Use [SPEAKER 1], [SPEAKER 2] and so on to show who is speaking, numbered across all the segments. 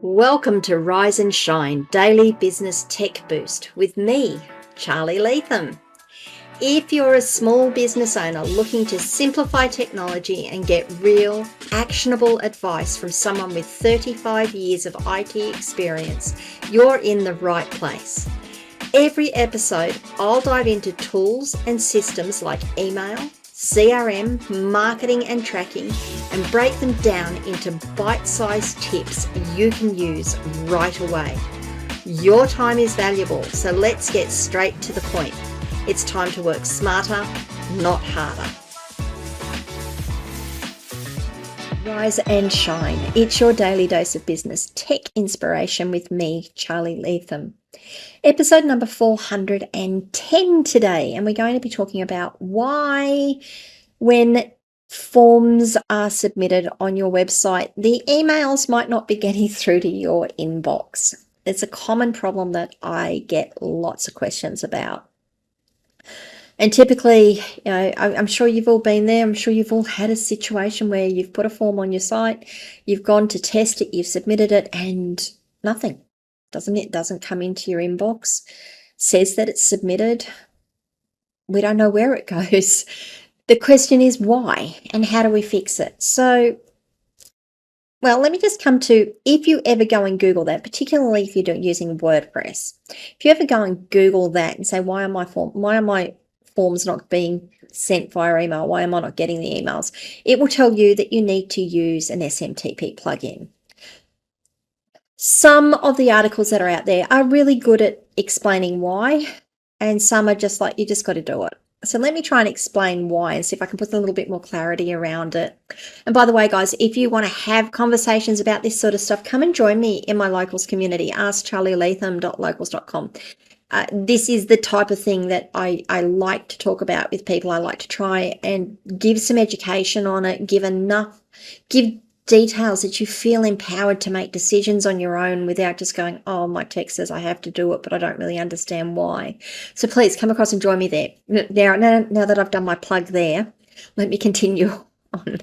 [SPEAKER 1] Welcome to Rise and Shine Daily Business Tech Boost with me, Charly Leetham. If you're a small business owner looking to simplify technology and get real, actionable advice from someone with 35 years of IT experience, you're in the right place. Every episode, I'll dive into tools and systems like email, CRM, marketing and tracking, and break them down into bite-sized tips you can use right away. Your time is valuable, so let's get straight to the point. It's time to work smarter, not harder. Rise and shine. It's your daily dose of business tech inspiration with me, Charly Leetham. Episode number 410 today, and we're going to be talking about why when forms are submitted on your website, the emails might not be getting through to your inbox. It's a common problem that I get lots of questions about. And typically, I'm sure you've all been there. I'm sure you've all had a situation where you've put a form on your site, you've gone to test it, you've submitted it, and nothing. It doesn't come into your inbox, says that it's submitted. We don't know where it goes. The question is why and how do we fix it? So, well, let me just come to, if you ever go and Google that, particularly if you're using WordPress, if you ever go and Google that and say, why are my forms not being sent via email? Why am I not getting the emails? It will tell you that you need to use an SMTP plugin. Some of the articles that are out there are really good at explaining why, and some are just like, you just got to do it. So let me try and explain why and see if I can put a little bit more clarity around it. And by the way, guys, if you want to have conversations about this sort of stuff, come and join me in my locals community, askcharlyleetham.locals.com. This is the type of thing that I like to talk about with people. I like to try and give some education on it, give details that you feel empowered to make decisions on your own without just going, oh, my tech says I have to do it, but I don't really understand why. So please come across and join me there. Now that I've done my plug there, let me continue on.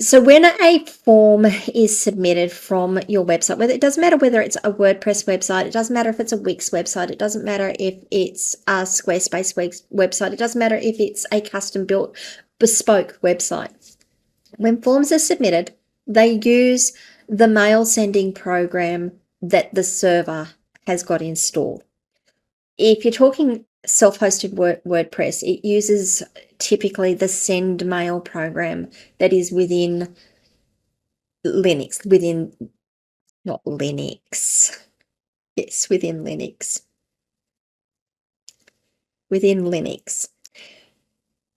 [SPEAKER 1] So when a form is submitted from your website, it doesn't matter whether it's a WordPress website, it doesn't matter if it's a Wix website, it doesn't matter if it's a Squarespace website, it doesn't matter if it's a custom-built, bespoke website. When forms are submitted, they use the mail sending program that the server has got installed. If you're talking self-hosted WordPress, it uses typically the send mail program that is within Linux, within Linux.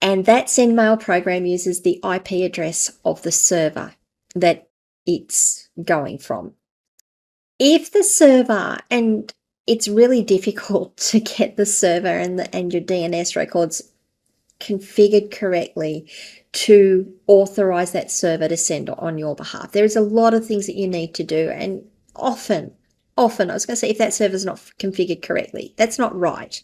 [SPEAKER 1] And that send mail program uses the IP address of the server that it's going from. If the server, and it's really difficult to get the server and your DNS records configured correctly to authorize that server to send on your behalf. There's a lot of things that you need to do, and often, I was going to say if that server's not configured correctly, that's not right.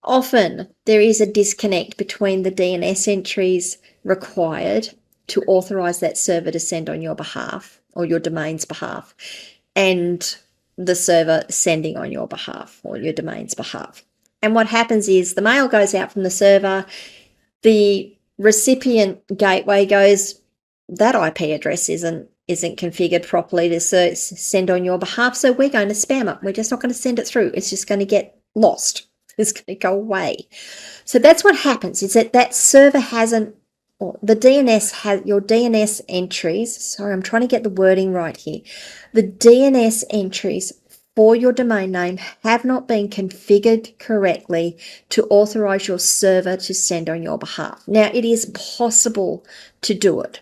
[SPEAKER 1] Often there is a disconnect between the DNS entries required to authorize that server to send on your behalf or your domain's behalf and the server sending on your behalf or your domain's behalf. And what happens is the mail goes out from the server, the recipient gateway goes, that IP address isn't configured properly to send on your behalf, so we're going to spam it. We're just not going to send it through. It's just going to get lost. It's going to go away. So that's what happens, is that server hasn't, or the DNS has, your DNS entries, sorry, I'm trying to get the wording right here. The DNS entries for your domain name have not been configured correctly to authorize your server to send on your behalf. Now, it is possible to do it.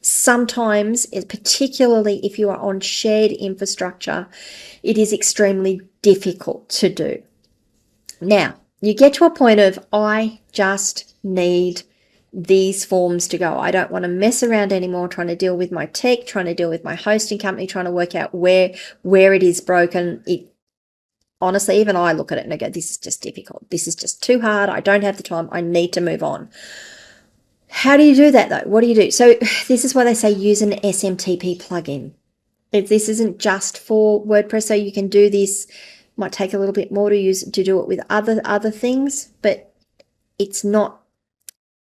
[SPEAKER 1] Sometimes, particularly if you are on shared infrastructure, it is extremely difficult to do. Now, you get to a point of, I just need these forms to go. I don't want to mess around anymore trying to deal with my tech, trying to deal with my hosting company, trying to work out where it is broken. Honestly, even I look at it and I go, this is just difficult. This is just too hard. I don't have the time. I need to move on. How do you do that though? What do you do? So this is why they say use an SMTP plugin. This isn't just for WordPress, so you can do this. Might take a little bit more to do it with other things, but it's not.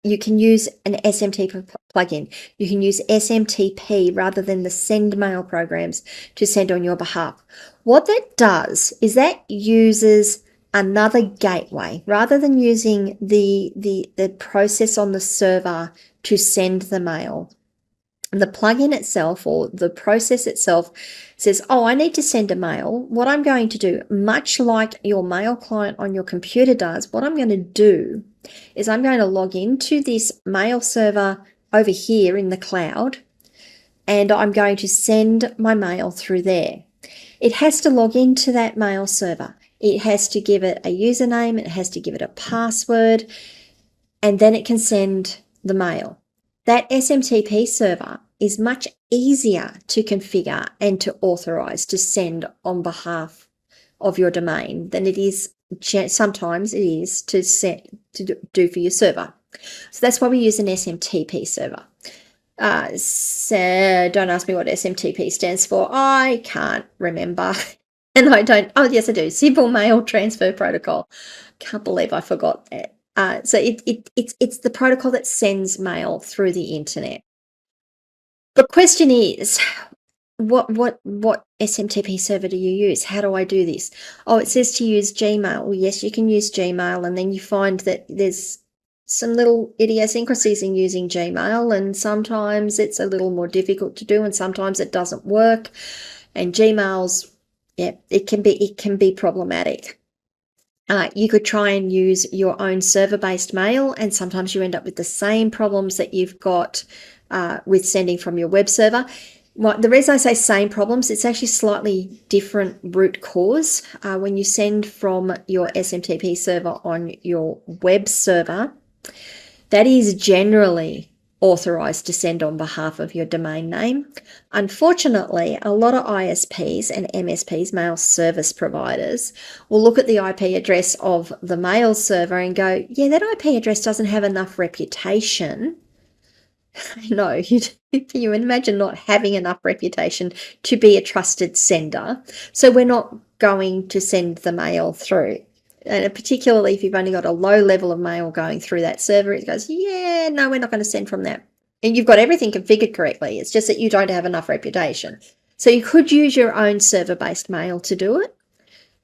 [SPEAKER 1] You can use an SMTP plugin. You can use SMTP rather than the send mail programs to send on your behalf. What that does is that uses another gateway rather than using the process on the server to send the mail. The plugin itself or the process itself says, oh, I need to send a mail. What I'm going to do, much like your mail client on your computer does, what I'm going to do is I'm going to log into this mail server over here in the cloud, and I'm going to send my mail through there. It has to log into that mail server. It has to give it a username. It has to give it a password, and then it can send the mail. That SMTP server is much easier to configure and to authorize to send on behalf of your domain than it is, sometimes it is, to do for your server. So that's why we use an SMTP server. So don't ask me what SMTP stands for. I can't remember. And I don't, oh yes I do, Simple Mail Transfer Protocol. Can't believe I forgot that. So it's the protocol that sends mail through the internet. The question is, what SMTP server do you use? How do I do this? Oh, it says to use Gmail. Well, yes, you can use Gmail, and then you find that there's some little idiosyncrasies in using Gmail, and sometimes it's a little more difficult to do, and sometimes it doesn't work. And Gmail's, yeah, it can be problematic. You could try and use your own server-based mail, and sometimes you end up with the same problems that you've got with sending from your web server. Well, the reason I say same problems, it's actually slightly different root cause. When you send from your SMTP server on your web server, that is generally authorized to send on behalf of your domain name. Unfortunately, a lot of ISPs and MSPs, mail service providers, will look at the IP address of the mail server and go, yeah, that IP address doesn't have enough reputation. No, you imagine not having enough reputation to be a trusted sender. So we're not going to send the mail through. And particularly if you've only got a low level of mail going through that server, it goes, yeah, no, we're not going to send from that. And you've got everything configured correctly. It's just that you don't have enough reputation. So you could use your own server-based mail to do it.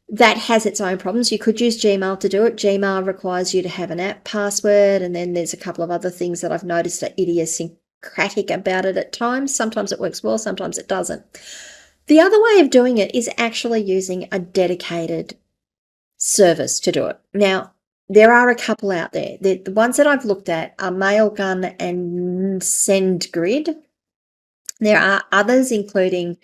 [SPEAKER 1] That has its own problems. You could use Gmail to do it. Gmail requires you to have an app password, and then there's a couple of other things that I've noticed are idiosyncratic about it at times. Sometimes it works well, sometimes it doesn't. The other way of doing it is actually using a dedicated service to do it. Now, there are a couple out there. The ones that I've looked at are Mailgun and SendGrid. There are others, including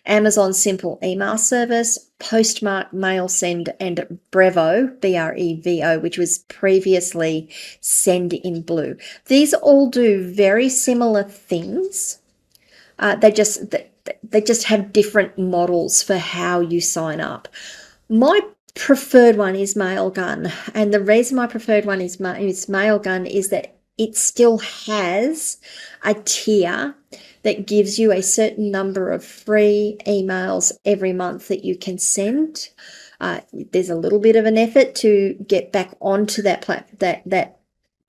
[SPEAKER 1] Amazon Simple Email Service, Postmark Mail Send, and Brevo, B-R-E-V-O, which was previously Send in Blue. These all do very similar things. They just have different models for how you sign up. My preferred one is Mailgun, and the reason my preferred one is Mailgun is that it still has a tier that gives you a certain number of free emails every month that you can send. There's a little bit of an effort to get back onto that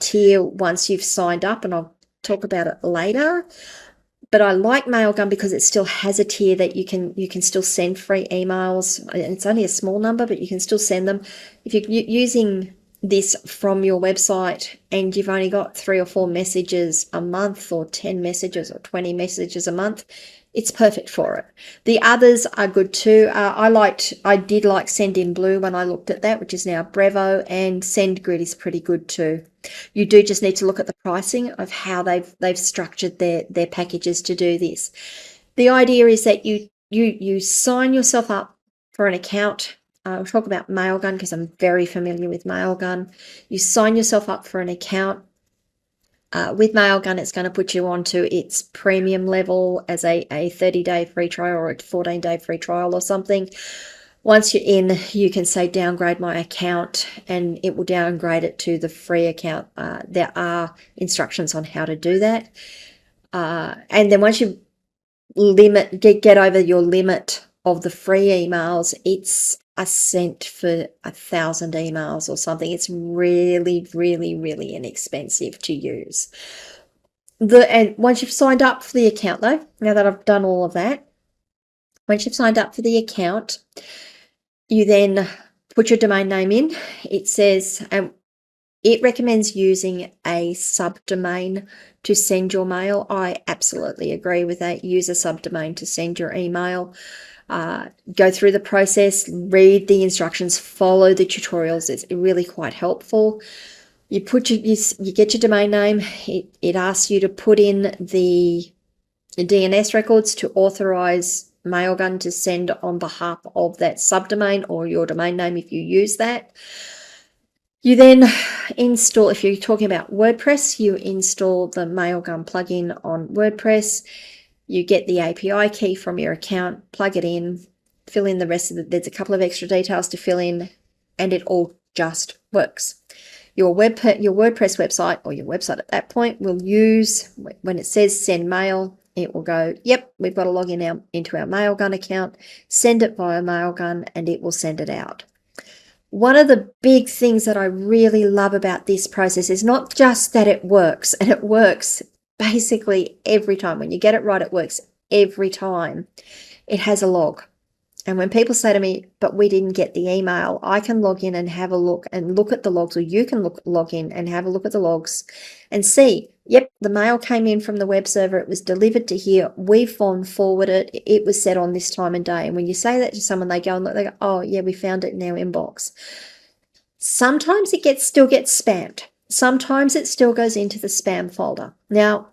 [SPEAKER 1] tier once you've signed up, and I'll talk about it later. But I like Mailgun because it still has a tier that you can still send free emails. It's only a small number, but you can still send them. If you're using this from your website and you've only got 3 or 4 messages a month, or 10 messages or 20 messages a month, it's perfect for it. The others are good too. I did like Send in Blue when I looked at that, which is now Brevo, and SendGrid is pretty good too. You do just need to look at the pricing of how they've structured their packages to do this. The idea is that you sign yourself up for an account. I'll talk about Mailgun because I'm very familiar with Mailgun. You sign yourself up for an account. With Mailgun, it's going to put you onto its premium level as a 30-day free trial or a 14-day free trial or something. Once you're in, you can say downgrade my account, and it will downgrade it to the free account. There are instructions on how to do that. And then once you've get over your limit of the free emails, it's $0.01 for 1,000 emails or something. It's really, really, really inexpensive to use. And once you've signed up for the account though, now that I've done all of that, once you've signed up for the account, you then put your domain name in. It says, it recommends using a subdomain to send your mail. I absolutely agree with that. Use a subdomain to send your email. Go through the process, read the instructions, follow the tutorials. It's really quite helpful. You get your domain name. It asks you to put in the DNS records to authorize Mailgun to send on behalf of that subdomain or your domain name if you use that. You then install, if you're talking about WordPress, you install the Mailgun plugin on WordPress. You get the API key from your account, plug it in, fill in the rest of it. There's a couple of extra details to fill in, and it all just works. Your WordPress website, or your website at that point, will use, when it says send mail, it will go, yep, we've got to log in into our Mailgun account, send it via Mailgun, and it will send it out. One of the big things that I really love about this process is not just that it works, and it works basically every time. When you get it right, it works every time. It has a log. And when people say to me, but we didn't get the email, I can log in and have a look and look at the logs, or you can log in and have a look at the logs and see, yep, the mail came in from the web server. It was delivered to here. We've gone forward it. It was set on this time and day. And when you say that to someone, they go and look, they go, oh yeah, we found it in our inbox. Sometimes it still gets spammed. Sometimes it still goes into the spam folder. Now,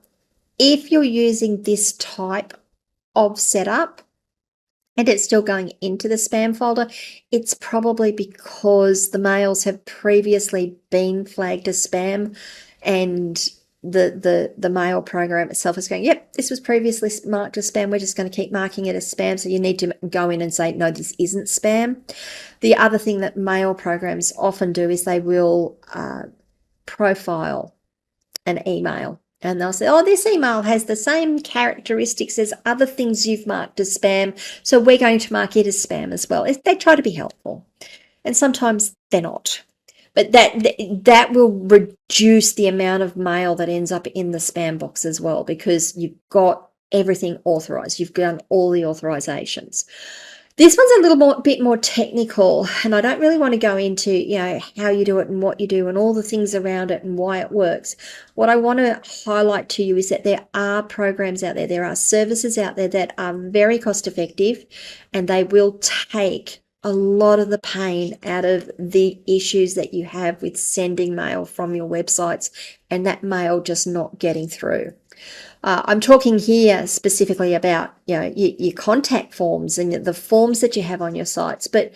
[SPEAKER 1] if you're using this type of setup, and it's still going into the spam folder, it's probably because the mails have previously been flagged as spam, and the mail program itself is going, yep, this was previously marked as spam. We're just going to keep marking it as spam. So you need to go in and say, no, this isn't spam. The other thing that mail programs often do is they will profile an email. And they'll say, oh, this email has the same characteristics as other things you've marked as spam, so we're going to mark it as spam as well. They try to be helpful, and sometimes they're not. But that will reduce the amount of mail that ends up in the spam box as well, because you've got everything authorized. You've done all the authorizations. This one's a little bit more technical, and I don't really want to go into, how you do it and what you do and all the things around it and why it works. What I want to highlight to you is that there are programs out there, there are services out there that are very cost effective, and they will take a lot of the pain out of the issues that you have with sending mail from your websites and that mail just not getting through. I'm talking here specifically about, your contact forms and the forms that you have on your sites. But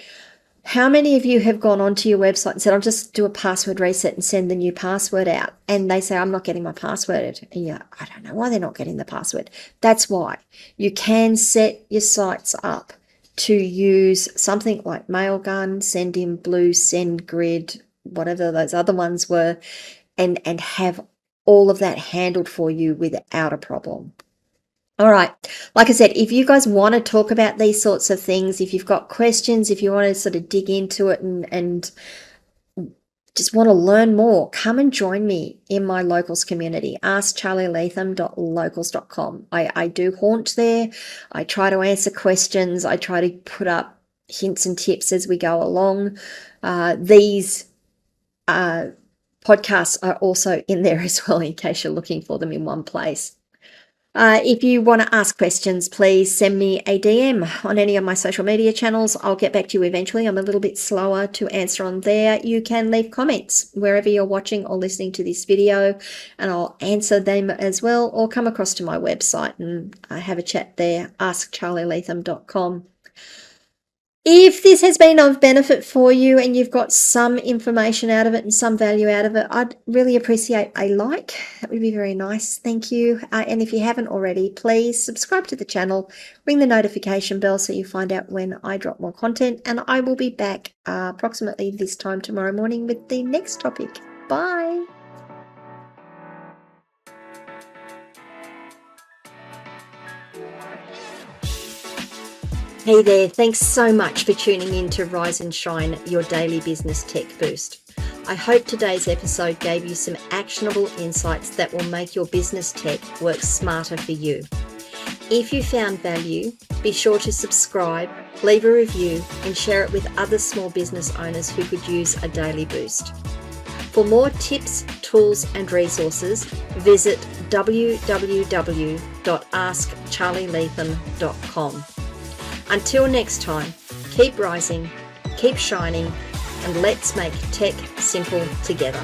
[SPEAKER 1] how many of you have gone onto your website and said, I'll just do a password reset and send the new password out? And they say, I'm not getting my password. And I don't know why they're not getting the password. That's why. You can set your sites up to use something like Mailgun, Sendinblue, SendGrid, whatever those other ones were, and have all of that handled for you without a problem. All right. Like I said, if you guys want to talk about these sorts of things, if you've got questions, if you want to sort of dig into it and just want to learn more, come and join me in my locals community. askcharlyleetham.locals.com. I do haunt there. I try to answer questions. I try to put up hints and tips as we go along. These podcasts are also in there as well, in case you're looking for them in one place. If you want to ask questions, please send me a DM on any of my social media channels. I'll get back to you eventually. I'm a little bit slower to answer on there. You can leave comments wherever you're watching or listening to this video, and I'll answer them as well, or come across to my website and have a chat there, askcharlyleetham.com. If this has been of benefit for you and you've got some information out of it and some value out of it, I'd really appreciate a like. That would be very nice. Thank you. And if you haven't already, please subscribe to the channel, ring the notification bell so you find out when I drop more content. And I will be back approximately this time tomorrow morning with the next topic. Bye. Hey there, thanks so much for tuning in to Rise and Shine, your daily business tech boost. I hope today's episode gave you some actionable insights that will make your business tech work smarter for you. If you found value, be sure to subscribe, leave a review, and share it with other small business owners who could use a daily boost. For more tips, tools, and resources, visit www.askcharlyleetham.com. Until next time, keep rising, keep shining, and let's make tech simple together.